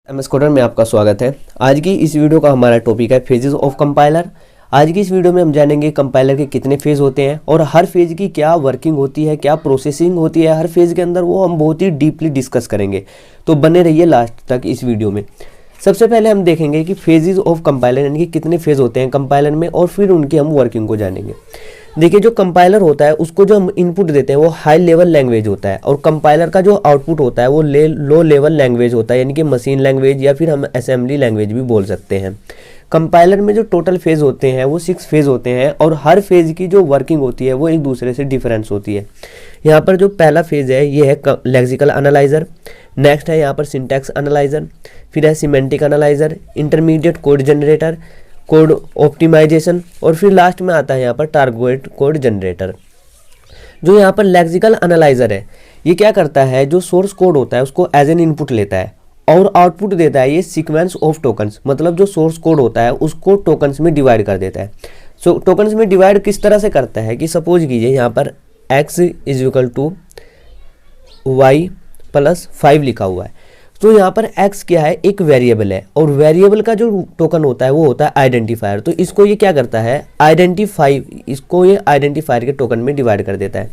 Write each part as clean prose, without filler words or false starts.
MS coder में आपका स्वागत है। आज की इस वीडियो का हमारा टॉपिक है फेजेस ऑफ कंपाइलर। आज की इस वीडियो में हम जानेंगे कंपाइलर के कितने फेज होते हैं और हर फेज की क्या वर्किंग होती है, क्या प्रोसेसिंग होती है हर फेज के अंदर, वो हम बहुत ही डीपली डिस्कस करेंगे। तो बने रहिए लास्ट तक इस वीडियो में। सबसे पहले हम देखेंगे कि फेजेस ऑफ कंपाइलर यानी कि कितने फेज होते हैं कंपाइलर में, और फिर उनकी हम वर्किंग को जानेंगे। देखिए, जो कंपाइलर होता है उसको जो हम इनपुट देते हैं वो हाई लेवल लैंग्वेज होता है, और कंपाइलर का जो आउटपुट होता है वो लो लेवल लैंग्वेज होता है, यानी कि मशीन लैंग्वेज या फिर हम असेंबली लैंग्वेज भी बोल सकते हैं। कंपाइलर में जो टोटल फेज होते हैं वो 6 फेज होते हैं, और हर फेज की जो वर्किंग होती है वो एक दूसरे से डिफरेंस होती है। यहाँ पर जो पहला फेज है ये है लेक्सिकल एनालाइजर, नेक्स्ट है यहाँ पर सिंटैक्स एनालाइजर, फिर है semantic analyser, intermediate code generator, code optimisation, और फिर लास्ट में आता है यहाँ पर टारगेट कोड जनरेटर। जो यहाँ पर लेक्सिकल एनालाइजर है ये क्या करता है, जो सोर्स कोड होता है उसको एज एन इनपुट लेता है और आउटपुट देता है ये सीक्वेंस ऑफ टोकन्स, मतलब जो सोर्स कोड होता है उसको टोकन्स में डिवाइड कर देता है। सो टोकन्स में डिवाइड किस तरह से करता है कि सपोज कीजिए यहाँ पर x is equal to Y plus 5 लिखा हुआ है, तो यहाँ पर x क्या है, एक वेरिएबल है, और वेरिएबल का जो टोकन होता है वो होता है आइडेंटिफायर। तो इसको ये क्या करता है, इसको ये आइडेंटिफायर के टोकन में डिवाइड कर देता है।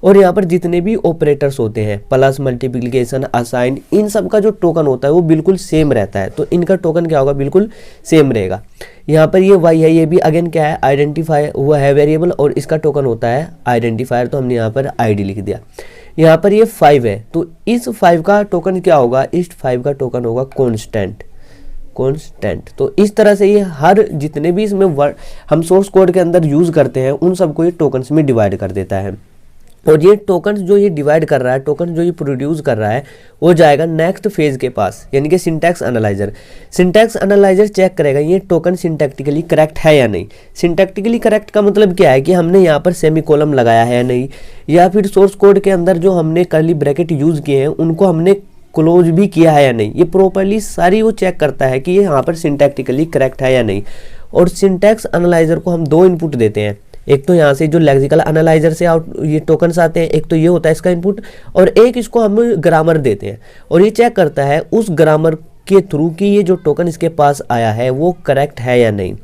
और यहाँ पर जितने भी ऑपरेटर्स होते हैं, प्लस, मल्टीप्लिकेशन, असाइन, इन सब का जो टोकन होता है वो बिल्कुल सेम रहता है। तो इनका टोकन क्या होगा, बिल्कुल सेम रहेगा। यहाँ पर ये y है, ये भी अगेन क्या है, आइडेंटिफाई हुआ है वेरिएबल, और इसका टोकन होता है आइडेंटिफायर, तो हमने यहाँ पर id लिख दिया। यहाँ पर ये 5 है, तो इस 5 का टोकन क्या होगा, इस 5 का टोकन होगा कांस्टेंट। तो इस तरह से ये हर जितने भी इसमें वर्ड हम सोर्स कोड के अंदर यूज करते हैं उन सबको ये टोकन्स में डिवाइड कर देता है। और ये टोकन्स जो ये डिवाइड कर रहा है, टोकन जो ये प्रोड्यूस कर रहा है, वो जाएगा नेक्स्ट फेज के पास, यानी कि syntax analyser. Syntax analyser check करेगा ये टोकन सिंटैक्टिकली करेक्ट है या नहीं। सिंटैक्टिकली करेक्ट का मतलब क्या है कि हमने यहाँ पर सेमीकोलन लगाया है या नहीं, या फिर सोर्स कोड के अंदर जो हमने कर्ली ब्रैकेट यूज किए हैं उनको हमने क्लोज भी किया है या नहीं। ये प्रॉपर्ली सारी वो चेक करता है कि ये यहाँ पर सिंटैक्टिकली करेक्ट है या नहीं। और सिंटैक्स एनालाइजर को हम 2 इनपुट देते हैं, एक तो यहाँ से जो लेक्सिकल एनालाइजर से ये टोकन्स आते हैं, एक तो ये होता है इसका इनपुट, और एक इसको हम ग्रामर देते हैं, और ये चेक करता है उस ग्रामर के थ्रू कि ये जो टोकन इसके पास आया है वो करेक्ट है या नहीं।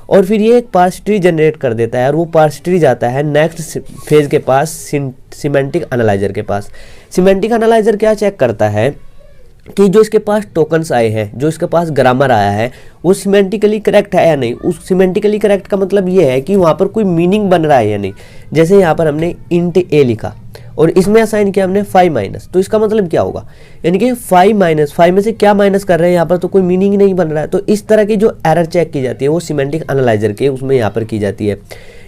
और फिर ये एक पार्स ट्री जनरेट कर देता है, और वो पार्स ट्री जाता है नेक्स्ट फेज के पास, सिमेंटिक एनालाइजर के पास। सिमेंटिक एनालाइजर क्या चेक करता है कि जो इसके पास टोकन्स आए हैं, जो इसके पास ग्रामर आया है, वो सिमेंटिकली करेक्ट है या नहीं। उस सिमेंटिकली करेक्ट का मतलब ये है कि वहाँ पर कोई मीनिंग बन रहा है या नहीं। जैसे यहाँ पर हमने इंट ए लिखा और इसमें असाइन किया हमने 5 तो इसका मतलब क्या होगा, यानी कि 5 में से क्या माइनस कर रहे हैं, यहाँ पर तो कोई मीनिंग नहीं बन रहा है। तो इस तरह की जो एरर चेक की जाती है वो सिमेंटिक एनालाइजर के उसमें यहाँ पर की जाती है।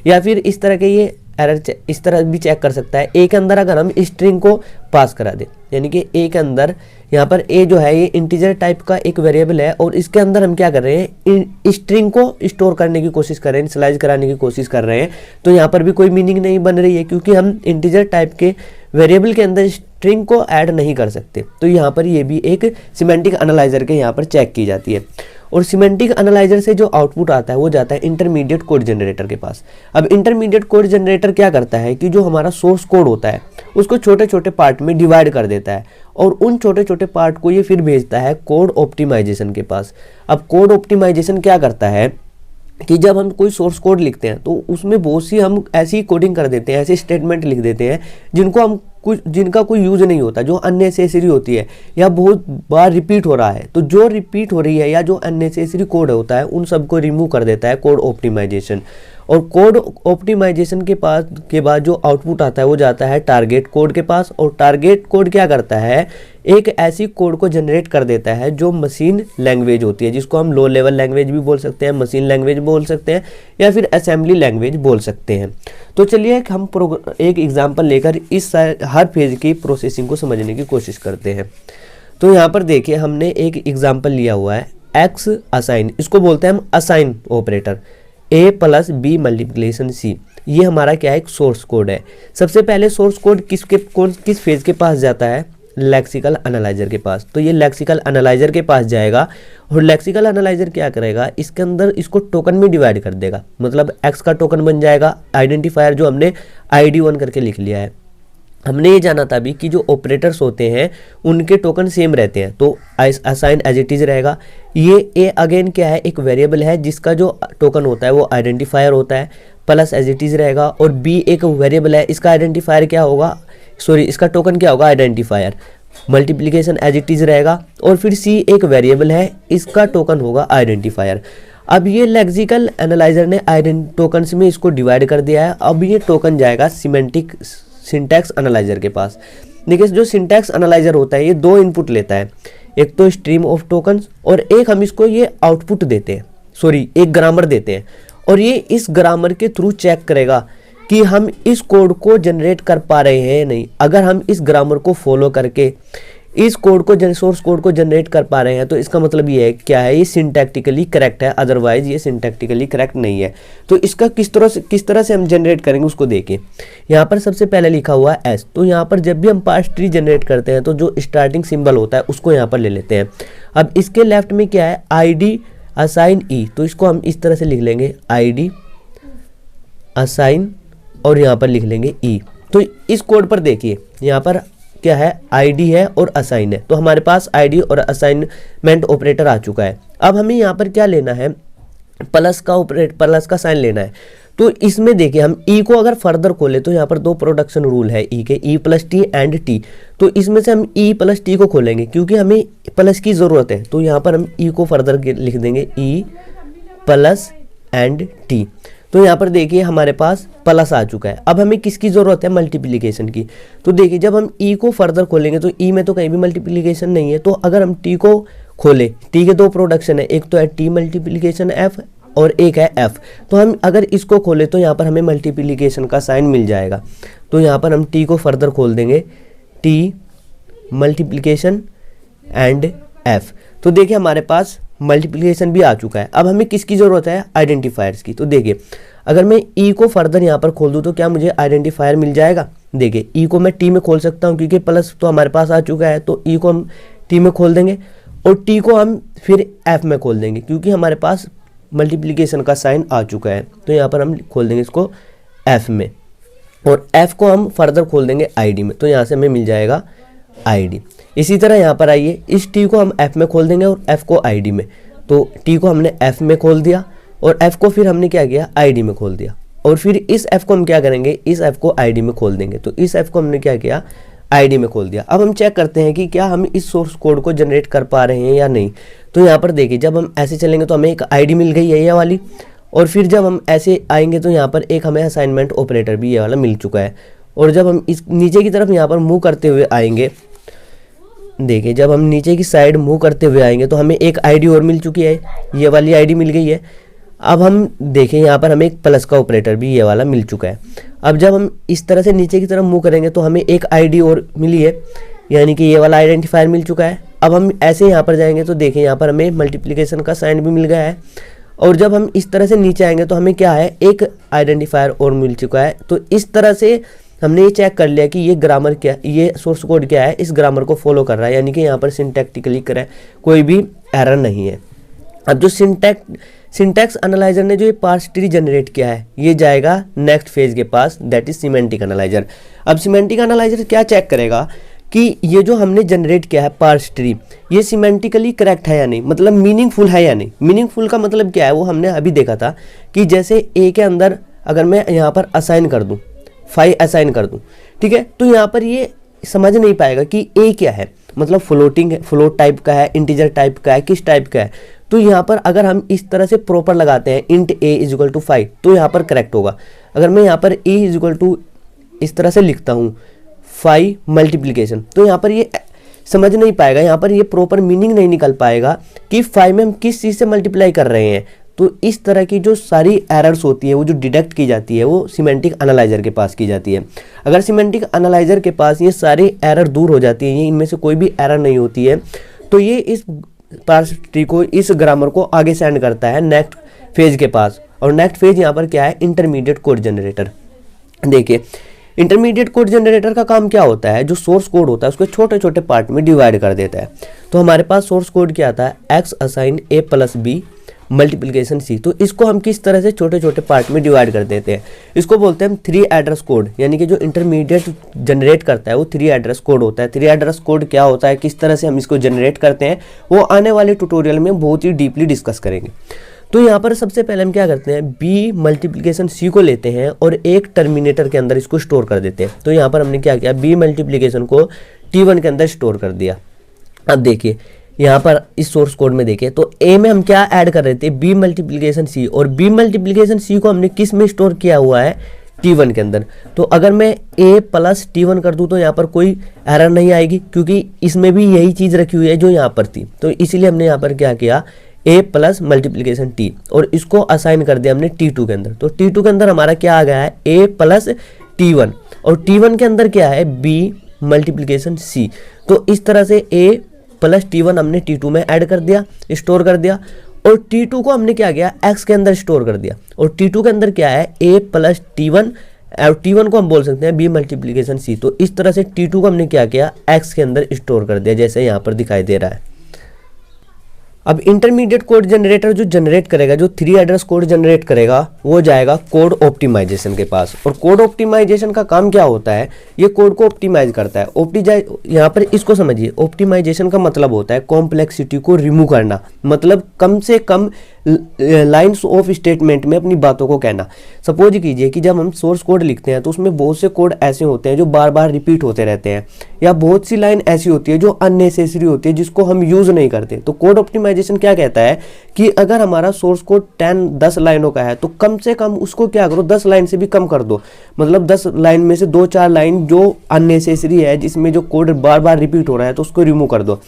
या फिर इस तरह के ये एरर इस तरह भी चेक कर सकता है, ए के अंदर अगर हम स्ट्रिंग को पास करा दें, यानी कि ए के अंदर यहाँ पर ए जो है ये इंटीजर टाइप का एक वेरिएबल है, और इसके अंदर हम क्या कर रहे हैं, स्ट्रिंग को स्टोर करने की कोशिश कर रहे हैं, इनिशियलाइज कराने की कोशिश कर रहे हैं। तो यहाँ पर भी कोई मीनिंग नहीं बन रही है, क्योंकि हम इंटीजर टाइप के वेरिएबल के अंदर स्ट्रिंग को ऐड नहीं कर सकते। तो यहाँ पर ये भी एक सिमेंटिक एनालाइजर के यहाँ पर चेक की जाती है। और सिमेंटिक एनालाइजर से जो आउटपुट आता है वो जाता है इंटरमीडिएट कोड जनरेटर के पास। अब इंटरमीडिएट कोड जनरेटर क्या करता है कि जो हमारा सोर्स कोड होता है उसको छोटे छोटे पार्ट में डिवाइड कर देता है, और उन छोटे छोटे पार्ट को ये फिर भेजता है कोड ऑप्टिमाइजेशन के पास। अब कोड ऑप्टिमाइजेशन क्या करता है कि जब हम कोई सोर्स कोड लिखते हैं तो उसमें बहुत सी हम ऐसी कोडिंग कर देते हैं, ऐसे स्टेटमेंट लिख देते हैं जिनका कोई यूज नहीं होता, जो अननेसेसरी होती है या बहुत बार रिपीट हो रहा है। तो जो रिपीट हो रही है या जो अननेसेसरी कोड होता है उन सबको रिमूव कर देता है कोड ऑप्टिमाइजेशन। और कोड ऑप्टिमाइजेशन के बाद जो आउटपुट आता है वो जाता है टारगेट कोड के पास, और टारगेट कोड क्या करता है, एक ऐसी कोड को जनरेट कर देता है जो मशीन लैंग्वेज होती है, जिसको हम लो लेवल लैंग्वेज भी बोल सकते हैं, मशीन लैंग्वेज बोल सकते हैं, या फिर असेंबली लैंग्वेज बोल सकते हैं। तो चलिए हम एक एग्जांपल लेकर इस हर फेज की प्रोसेसिंग को समझने की कोशिश करते हैं। तो यहाँ पर देखिए हमने एक एग्जांपल लिया हुआ है एक्स असाइन, इसको बोलते हैं हम assign operator, a plus B multiplication C. ये हमारा क्या है, एक सोर्स कोड है। सबसे पहले सोर्स कोड किस फेज के पास जाता है, लेक्सिकल एनालाइजर के पास। तो ये लेक्सिकल एनालाइजर के पास जाएगा, और लेक्सिकल एनालाइजर क्या करेगा, इसके अंदर इसको टोकन में डिवाइड कर देगा, मतलब x का टोकन बन जाएगा आइडेंटिफायर जो हमने id1 करके लिख लिया है। हमने ये जाना था अभी कि जो ऑपरेटर्स होते हैं उनके टोकन सेम रहते हैं, तो असाइन एज इट इज रहेगा। ये ए अगेन क्या है, एक वेरिएबल है जिसका जो टोकन होता है वो आइडेंटिफायर होता है, प्लस एज इट इज रहेगा। और बी एक वेरिएबल है, इसका आइडेंटिफायर क्या होगा, सॉरी इसका टोकन क्या होगा, identifier, multiplication as it is रहेगा। और फिर सी एक वेरिएबल है, इसका टोकन होगा आइडेंटिफायर। अब ये लेक्सिकल एनालाइजर ने टोकन्स में इसको डिवाइड कर दिया है। अब ये टोकन जाएगा सिंटैक्स एनालाइजर के पास। देखिए जो सिंटैक्स एनालाइजर होता है ये दो इनपुट लेता है, एक तो स्ट्रीम ऑफ टोकन्स और एक हम इसको ये आउटपुट देते हैं, सॉरी एक ग्रामर देते हैं। और ये इस ग्रामर के थ्रू चेक करेगा कि हम इस कोड को जनरेट कर पा रहे हैं या नहीं। अगर हम इस ग्रामर को फॉलो करके इस कोड को सोर्स कोड को जनरेट कर पा रहे हैं तो इसका मतलब ये है क्या है, ये सिंटैक्टिकली करेक्ट है, अदरवाइज ये सिंटैक्टिकली करेक्ट नहीं है। तो इसका किस तरह से हम जनरेट करेंगे उसको देखिए। यहाँ पर सबसे पहले लिखा हुआ है एस, तो यहाँ पर जब भी हम पार्स ट्री जनरेट करते हैं तो जो स्टार्टिंग सिंबल होता है उसको यहाँ पर ले लेते हैं। अब इसके लेफ्ट में क्या है, ID असाइन ई, तो इसको हम इस तरह से लिख लेंगे ID असाइन और यहाँ पर लिख लेंगे ई। तो इस कोड पर देखिए यहाँ पर क्या है, ID है और असाइन है, तो हमारे पास ID और असाइनमेंट ऑपरेटर आ चुका है। अब हमें यहाँ पर क्या लेना है, प्लस का साइन लेना है। तो इसमें देखिए हम ई को अगर फर्दर खोले तो यहाँ पर दो प्रोडक्शन रूल है ई के, E plus T and T. तो इसमें से हम ई प्लस टी को खोलेंगे क्योंकि हमें प्लस की ज़रूरत है, तो यहाँ पर हम ई को फर्दर लिख देंगे ई प्लस एंड टी। तो यहाँ पर देखिए हमारे पास प्लस आ चुका है। अब हमें किसकी ज़रूरत है, मल्टीप्लिकेशन की। तो देखिए जब हम ई को फर्दर खोलेंगे तो ई में तो कहीं भी मल्टीप्लिकेशन नहीं है, तो अगर हम टी को खोले, टी के दो प्रोडक्शन है, एक तो है टी मल्टीप्लिकेशन एफ और एक है एफ। तो हम अगर इसको खोले तो यहाँ पर हमें मल्टीप्लिकेशन का साइन मिल जाएगा। तो यहाँ पर हम टी को फर्दर खोल देंगे, टी मल्टीप्लिकेशन एंड एफ। तो देखिए हमारे पास मल्टीप्लिकेशन भी आ चुका है। अब हमें किसकी ज़रूरत है, आइडेंटिफायर्स की। तो देखिए अगर मैं ई को फर्दर यहाँ पर खोल दूँ तो क्या मुझे आइडेंटिफायर मिल जाएगा। देखिए ई को मैं टी में खोल सकता हूँ क्योंकि प्लस तो हमारे पास आ चुका है, तो ई को हम टी में खोल देंगे और टी को हम फिर एफ में खोल देंगे क्योंकि हमारे पास मल्टीप्लिकेशन का साइन आ चुका है। तो यहाँ पर हम खोल देंगे इसको एफ में और एफ को हम फर्दर खोल देंगे ID में, तो यहाँ से हमें मिल जाएगा ID। इसी तरह यहाँ पर आइए, इस टी को हम एफ में खोल देंगे और एफ को ID में। तो टी को हमने एफ में खोल दिया और एफ को फिर हमने क्या किया, ID में खोल दिया। और फिर इस एफ को हम क्या करेंगे, इस एफ को ID में खोल देंगे। तो इस एफ को हमने क्या किया, ID में खोल दिया। अब हम चेक करते हैं कि क्या हम इस सोर्स कोड को जनरेट कर पा रहे हैं या नहीं। तो यहाँ पर देखिए जब हम ऐसे चलेंगे तो हमें एक ID मिल गई है ये वाली, और फिर जब हम ऐसे आएंगे तो यहाँ पर एक हमें असाइनमेंट ऑपरेटर भी ये वाला मिल चुका है। और जब हम इस नीचे की तरफ यहाँ पर मूव करते हुए आएंगे, देखिए जब हम नीचे की साइड मूव करते हुए आएंगे तो हमें एक ID और मिल चुकी है, ये वाली ID मिल गई है। अब हम देखें यहाँ पर हमें एक प्लस का ऑपरेटर भी ये वाला मिल चुका है। अब जब हम इस तरह से नीचे की तरफ मूव करेंगे तो हमें एक ID और मिली है, यानी कि ये वाला आइडेंटिफायर मिल चुका है। अब हम ऐसे यहाँ पर जाएंगे तो देखें यहाँ पर हमें मल्टीप्लिकेशन का साइन भी मिल गया है। और जब हम इस तरह से नीचे आएंगे तो हमें क्या है, एक आइडेंटिफायर और मिल चुका है। तो इस तरह से हमने ये चेक कर लिया कि ये ग्रामर क्या, ये सोर्स कोड क्या है, इस ग्रामर को फॉलो कर रहा है, यानी कि यहाँ पर सिंटैक्टिकली करे कोई भी एरर नहीं है। अब जो सिंटैक्स एनालाइजर ने जो ये पार्स ट्री जनरेट किया है ये जाएगा नेक्स्ट फेज के पास, दैट इज सिमेंटिक एनालाइजर। अब सिमेंटिक एनालाइजर क्या चेक करेगा कि ये जो हमने जनरेट किया है पार्स ट्री, ये सिमेंटिकली करेक्ट है या नहीं, मतलब मीनिंगफुल है या नहीं। मीनिंगफुल का मतलब क्या है वो हमने अभी देखा था कि जैसे ए के अंदर अगर मैं यहाँ पर असाइन कर दूँ, 5 असाइन कर दूँ, ठीक है, तो यहाँ पर ये समझ नहीं पाएगा कि ए क्या है, मतलब फ्लोटिंग है, फ्लोट टाइप का है, इंटीजर टाइप का है, किस टाइप का है। तो यहाँ पर अगर हम इस तरह से प्रॉपर लगाते हैं int A is equal to 5 तो यहाँ पर करेक्ट होगा। अगर मैं यहाँ पर ए इज इक्वल टू इस तरह से लिखता हूँ 5 मल्टीप्लिकेशन, तो यहाँ पर ये समझ नहीं पाएगा, यहाँ पर ये प्रॉपर मीनिंग नहीं निकल पाएगा कि 5 में हम किस चीज़ से मल्टीप्लाई कर रहे हैं। तो इस तरह की जो सारी एरर्स होती है वो जो डिटेक्ट की जाती है वो सिमेंटिक एनालाइजर के पास की जाती है। अगर सिमेंटिक एनालाइजर के पास ये सारी एरर दूर हो जाती है, ये इनमें से कोई भी एरर नहीं होती है, तो ये इस पार्स ट्री को, इस ग्रामर को आगे सेंड करता है नेक्स्ट फेज के पास। और नेक्स्ट फेज यहाँ पर क्या है, इंटरमीडिएट कोड जनरेटर। देखिए इंटरमीडिएट कोड जनरेटर का काम क्या होता है, जो सोर्स कोड होता है उसको छोटे छोटे पार्ट में डिवाइड कर देता है। तो हमारे पास सोर्स कोड क्या आता है, एक्स असाइन ए प्लस बी मल्टीप्लिकेशन सी। तो इसको हम किस तरह से छोटे छोटे पार्ट में डिवाइड कर देते हैं, इसको बोलते हैं हम 3 एड्रेस कोड, यानी कि जो इंटरमीडिएट जनरेट करता है वो 3 एड्रेस कोड होता है। 3 एड्रेस कोड क्या होता है, किस तरह से हम इसको जनरेट करते हैं, वो आने वाले ट्यूटोरियल में बहुत ही डीपली डिस्कस करेंगे। तो यहाँ पर सबसे पहले हम क्या करते हैं, बी मल्टीप्लिकेशन सी को लेते हैं और एक टर्मिनेटर के अंदर इसको स्टोर कर देते हैं। तो यहाँ पर हमने क्या किया, बी मल्टीप्लिकेशन को T1 के अंदर स्टोर कर दिया। अब देखिए यहाँ पर इस सोर्स कोड में देखिए, तो ए में हम क्या ऐड कर रहे थे, बी मल्टीप्लिकेशन सी, और बी मल्टीप्लिकेशन सी को हमने किस में स्टोर किया हुआ है, T1 के अंदर। तो अगर मैं a प्लस T1 कर दूं तो यहाँ पर कोई एरर नहीं आएगी, क्योंकि इसमें भी यही चीज़ रखी हुई है जो यहाँ पर थी। तो इसीलिए हमने यहाँ पर क्या किया, a प्लस मल्टीप्लिकेशन टी, और इसको असाइन कर दिया हमने T2 के अंदर। तो T2 के अंदर हमारा क्या आ गया है, a प्लस T1, और T1 के अंदर क्या है, b मल्टीप्लिकेशन c। तो इस तरह से a प्लस T1 हमने T2 में ऐड कर दिया, स्टोर कर दिया, और T2 को हमने क्या किया, x के अंदर स्टोर कर दिया। और T2 के अंदर क्या है, a प्लस T1, और T1 को हम बोल सकते हैं b मल्टीप्लिकेशन c। तो इस तरह से T2 को हमने क्या किया, x के अंदर स्टोर कर दिया, जैसे यहाँ पर दिखाई दे रहा है। अब इंटरमीडिएट कोड जनरेटर जो जनरेट करेगा, जो 3 एड्रेस कोड जनरेट करेगा, वो जाएगा कोड ऑप्टिमाइजेशन के पास। और कोड ऑप्टिमाइजेशन का काम क्या होता है, ये कोड को ऑप्टिमाइज करता है। यहाँ पर इसको समझिए, ऑप्टिमाइजेशन का मतलब होता है कॉम्प्लेक्सिटी को रिमूव करना, मतलब कम से कम लाइन्स ऑफ स्टेटमेंट में अपनी बातों को कहना। सपोज कीजिए कि जब हम सोर्स कोड लिखते हैं तो उसमें बहुत से कोड ऐसे होते हैं जो बार बार रिपीट होते रहते हैं, या बहुत सी लाइन ऐसी होती है जो अननेसेसरी होती है, जिसको हम यूज नहीं करते। तो कोड ऑप्टिमाइजेशन क्या कहता है कि अगर हमारा सोर्स कोड 10 लाइनों का है तो कम से कम उसको क्या करो, 10 लाइन से भी कम कर दो। मतलब 10 लाइन में से 2-4 लाइन जो अननेसेसरी है, जिसमें जो कोड बार बार रिपीट हो रहा है, तो उसको रिमूव कर दो।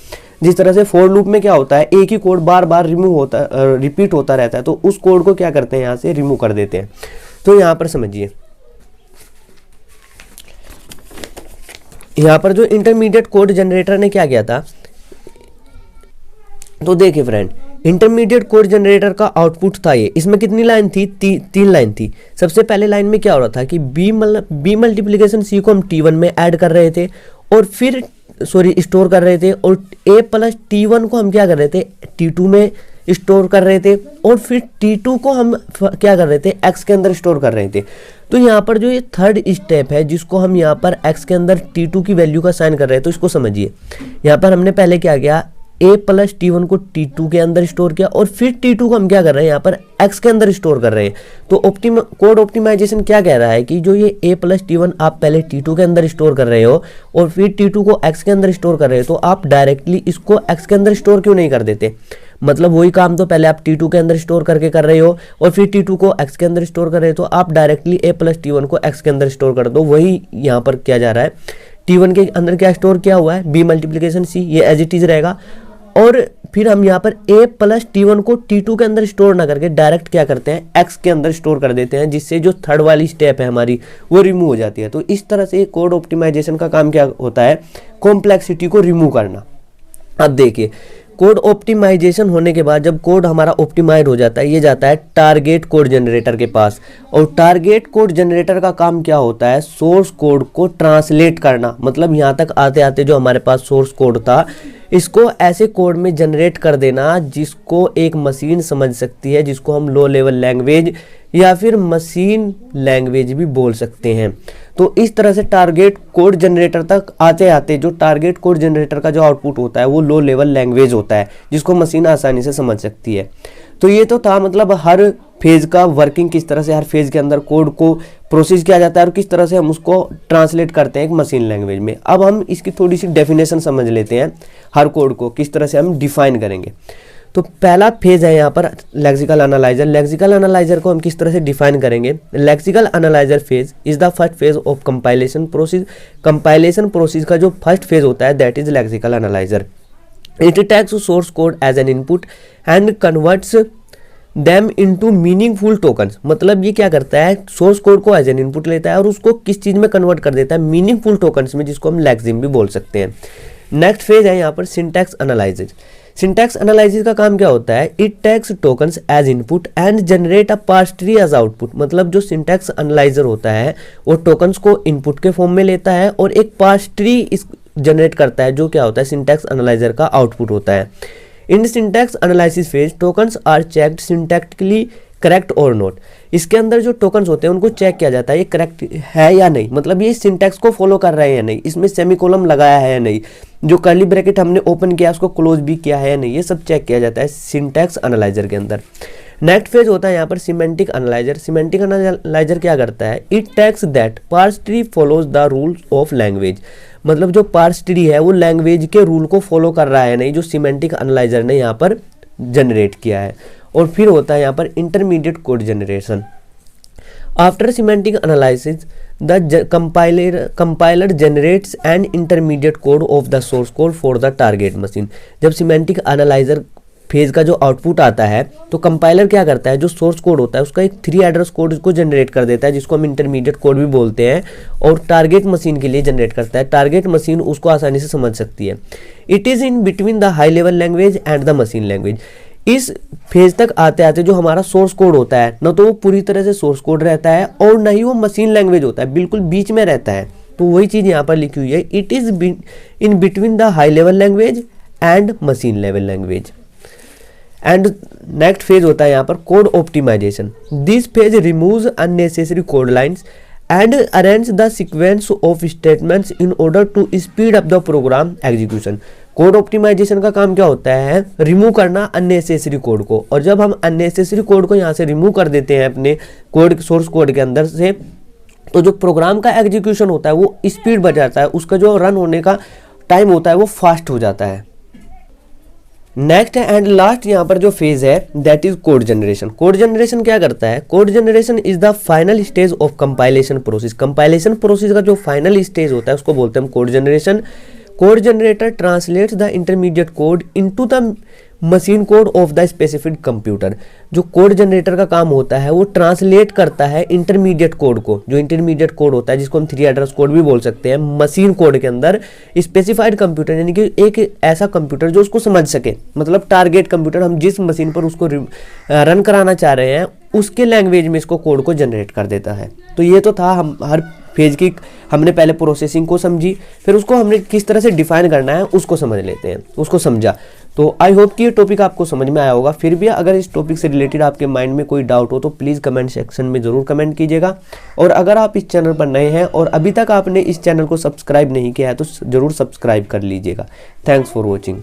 जिस तरह से फॉर लूप में क्या होता है, एक ही कोड बार बार रिपीट होता रहता है, तो उस कोड को क्या करते हैं, यहाँ से रिमूव कर देते हैं। तो यहाँ पर समझिए, यहाँ पर जो इंटरमीडिएट कोड जनरेटर ने क्या किया था, तो देखिए फ्रेंड, इंटरमीडिएट कोड जनरेटर का आउटपुट था ये। इसमें कितनी लाइन थी, 3 लाइन थी। सबसे पहले लाइन में क्या हो रहा था कि बी मल्टीप्लिकेशन सी को हम T1 में ऐड कर रहे थे, और फिर स्टोर कर रहे थे, और a प्लस T1 को हम क्या कर रहे थे, T2 में स्टोर कर रहे थे, और फिर T2 को हम क्या कर रहे थे, x के अंदर स्टोर कर रहे थे। तो यहाँ पर जो ये थर्ड स्टेप है, जिसको हम यहाँ पर x के अंदर T2 की वैल्यू का साइन कर रहे हैं, तो इसको समझिए। यहाँ पर हमने पहले क्या किया, a प्लस T1 को T2 के अंदर स्टोर किया, और फिर T2 को हम क्या कर रहे हैं, यहाँ पर x के अंदर स्टोर कर रहे हैं। तो कोड ऑप्टिमाइजेशन क्या कह रहा है कि जो ये a प्लस T1 आप पहले T2 के अंदर स्टोर कर रहे हो, और फिर T2 को x के अंदर स्टोर कर रहे हो, तो आप डायरेक्टली इसको x के अंदर स्टोर क्यों नहीं कर देते। मतलब वही काम तो पहले आप T2 के अंदर स्टोर करके कर रहे हो, और फिर T2 को x के अंदर स्टोर कर रहे हो, तो आप डायरेक्टली a प्लस T1 को x के अंदर स्टोर कर दो। वही यहाँ पर किया जा रहा है। T1 के अंदर क्या स्टोर किया हुआ है, b मल्टीप्लिकेशन c, ये एज इट इज रहेगा। और फिर हम यहाँ पर a प्लस T1 को T2 के अंदर स्टोर ना करके डायरेक्ट क्या करते हैं, x के अंदर स्टोर कर देते हैं, जिससे जो थर्ड वाली स्टेप है हमारी, वो रिमूव हो जाती है। तो इस तरह से कोड ऑप्टिमाइजेशन का काम क्या होता है, कॉम्प्लेक्सिटी को रिमूव करना। अब देखिए, कोड ऑप्टिमाइजेशन होने के बाद जब कोड हमारा ऑप्टिमाइज हो जाता है, ये जाता है टारगेट कोड जनरेटर के पास। और टारगेट कोड जनरेटर का काम क्या होता है, सोर्स कोड को ट्रांसलेट करना। मतलब यहाँ तक आते आते जो हमारे पास सोर्स कोड था, इसको ऐसे कोड में जनरेट कर देना जिसको एक मशीन समझ सकती है, जिसको हम लो लेवल लैंग्वेज या फिर मशीन लैंग्वेज भी बोल सकते हैं। तो इस तरह से टारगेट कोड जनरेटर तक आते आते जो टारगेट कोड जनरेटर का जो आउटपुट होता है, वो लो लेवल लैंग्वेज होता है, जिसको मशीन आसानी से समझ सकती है। तो ये तो था मतलब हर फेज का वर्किंग, किस तरह से हर फेज के अंदर कोड को प्रोसेस किया जाता है और किस तरह से हम उसको ट्रांसलेट करते हैं एक मशीन लैंग्वेज में। अब हम इसकी थोड़ी सी डेफिनेशन समझ लेते हैं, हर कोड को किस तरह से हम डिफाइन करेंगे। तो पहला फेज है यहाँ पर लेक्सिकल एनालाइजर। लेक्सिकल एनालाइजर को हम किस तरह से डिफाइन करेंगे, lexical analyser phase is the first phase of compilation process. Compilation process का जो फर्स्ट फेज होता है, that is lexical analyser. It takes source code as an input and converts them into meaningful tokens. मतलब ये क्या करता है, source code को एज एन इनपुट लेता है और उसको किस चीज में कन्वर्ट कर देता है, मीनिंगफुल टोकन्स में, जिसको हम लेक्सिम भी बोल सकते हैं। नेक्स्ट फेज है यहाँ पर सिंटैक्स एनालाइसिस। सिंटैक्स एनालिसिस का काम क्या होता है, it takes tokens as input and generate a parse tree as output. मतलब जो सिंटैक्स एनालाइजर होता है वो टोकन्स को इनपुट के फॉर्म में लेता है और एक पार्स ट्री जनरेट करता है, जो क्या होता है सिंटैक्स एनालाइजर का आउटपुट होता है। In syntax analysis phase tokens are checked syntactically correct और नॉट। इसके अंदर जो टोकन्स होते हैं उनको चेक किया जाता है ये करेक्ट है या नहीं, मतलब ये सिंटैक्स को फॉलो कर रहे हैं या नहीं, इसमें सेमीकोलन लगाया है या नहीं, जो कर्ली ब्रैकेट हमने ओपन किया उसको क्लोज भी किया है या नहीं, ये सब चेक किया जाता है सिंटैक्स एनालाइजर के अंदर। नेक्स्ट फेज होता है यहाँ पर सिमेंटिक एनालाइजर। सिमेंटिक एनालाइजर क्या करता है, it takes that parse tree follows the rules of language, मतलब जो पार्स ट्री है वो लैंग्वेज के रूल को फॉलो कर रहा है नहीं, जो सिमेंटिक एनालाइजर ने यहाँ पर जनरेट किया है। और फिर होता है यहाँ पर intermediate code generation. After semantic analysis the compiler generates an intermediate code of the source code for the target machine. जब सिमेंटिक एनालाइजर फेज का जो आउटपुट आता है तो कंपाइलर क्या करता है, जो सोर्स कोड होता है उसका एक 3 एड्रेस कोड को जनरेट कर देता है, जिसको हम इंटरमीडिएट कोड भी बोलते हैं, और टारगेट मशीन के लिए जनरेट करता है। टारगेट मशीन उसको आसानी से समझ सकती है। It is in between the high level language and the machine language. इस फेज तक आते आते जो हमारा सोर्स कोड होता है न तो वो पूरी तरह से सोर्स कोड रहता है और न ही वो मशीन लैंग्वेज होता है, बिल्कुल बीच में रहता है। तो वही चीज़ यहाँ पर लिखी हुई है, it is in between the high level language and machine level language. And next phase होता है यहाँ पर code optimisation. This phase removes unnecessary code lines and arrange the sequence of statements in order to speed up the program execution. Code optimisation का काम क्या होता है, remove करना अननेसेसरी कोड को, और जब हम अननेसेसरी कोड को यहाँ से रिमूव कर देते हैं अपने कोड सोर्स कोड के अंदर से, तो जो प्रोग्राम का एग्जीक्यूशन होता है वो स्पीड बढ़ जाता है, उसका जो रन होने का टाइम होता है वो फास्ट हो जाता है। नेक्स्ट एंड लास्ट यहाँ पर जो फेज है that is code generation. Code generation क्या करता है, code generation is the final stage of compilation process. Compilation process का जो फाइनल स्टेज होता है उसको बोलते हैं code generation. Code generator translates the intermediate code into the machine code of the specific computer. जो कोड जनरेटर का काम होता है वो ट्रांसलेट करता है इंटरमीडिएट कोड को, जो इंटरमीडिएट कोड होता है जिसको हम 3 एड्रेस कोड भी बोल सकते हैं, मशीन कोड के अंदर स्पेसिफाइड कंप्यूटर, यानी कि एक ऐसा कंप्यूटर जो उसको समझ सके, मतलब टारगेट कंप्यूटर, हम जिस मशीन पर उसको रन कराना चाह रहे हैं उसके लैंग्वेज में इसको कोड को जनरेट कर देता है। तो ये तो था हम हर फेज की, हमने पहले प्रोसेसिंग को समझी, फिर उसको हमने किस तरह से डिफाइन करना है उसको समझ लेते हैं, उसको समझा। तो आई होप कि ये टॉपिक आपको समझ में आया होगा। फिर भी अगर इस टॉपिक से रिलेटेड आपके माइंड में कोई डाउट हो तो प्लीज़ कमेंट सेक्शन में ज़रूर कमेंट कीजिएगा। और अगर आप इस चैनल पर नए हैं और अभी तक आपने इस चैनल को सब्सक्राइब नहीं किया है तो ज़रूर सब्सक्राइब कर लीजिएगा। Thanks for watching.